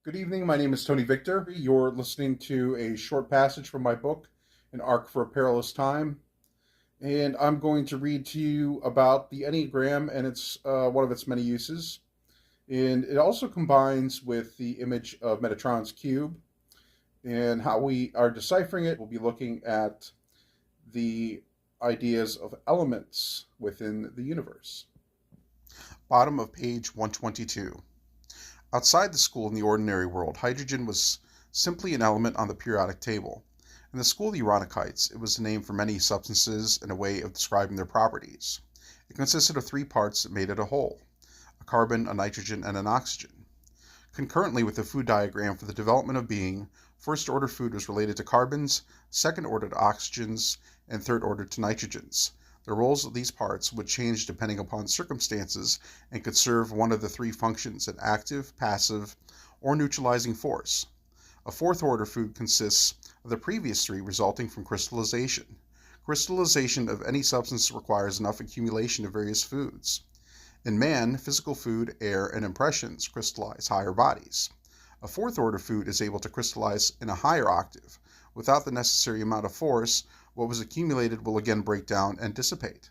Good evening. My name is Tony Victor. You're listening to a short passage from my book, An Arc for a Perilous Time. And I'm going to read to you about the Enneagram and its one of its many uses. And it also combines with the image of Metatron's cube and how we are deciphering it. We'll be looking at the ideas of elements within the universe. Bottom of page 122. Outside the school in the ordinary world, hydrogen was simply an element on the periodic table. In the school of the Uranikites, it was a name for many substances and a way of describing their properties. It consisted of three parts that made it a whole: a carbon, a nitrogen, and an oxygen. Concurrently with the food diagram for the development of being, first-order food was related to carbons, second-order to oxygens, and third-order to nitrogens. The roles of these parts would change depending upon circumstances and could serve one of the three functions: an active, passive, or neutralizing force. A fourth-order food consists of the previous three resulting from crystallization. Crystallization of any substance requires enough accumulation of various foods. In man, physical food, air, and impressions crystallize higher bodies. A fourth-order food is able to crystallize in a higher octave. Without the necessary amount of force, what was accumulated will again break down and dissipate.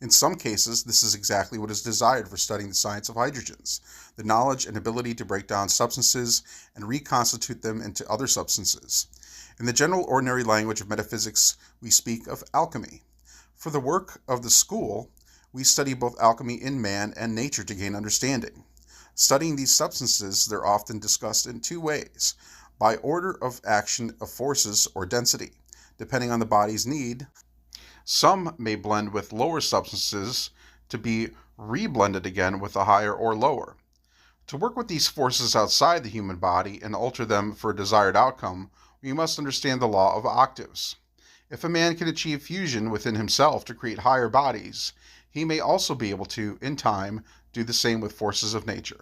In some cases, this is exactly what is desired for studying the science of hydrogens: the knowledge and ability to break down substances and reconstitute them into other substances. In the general ordinary language of metaphysics, we speak of alchemy. For the work of the school, we study both alchemy in man and nature to gain understanding. Studying these substances, they're often discussed in two ways: by order of action of forces or density, depending on the body's need. Some may blend with lower substances to be reblended again with a higher or lower. To work with these forces outside the human body and alter them for a desired outcome, we must understand the law of octaves. If a man can achieve fusion within himself to create higher bodies, he may also be able to, in time, do the same with forces of nature.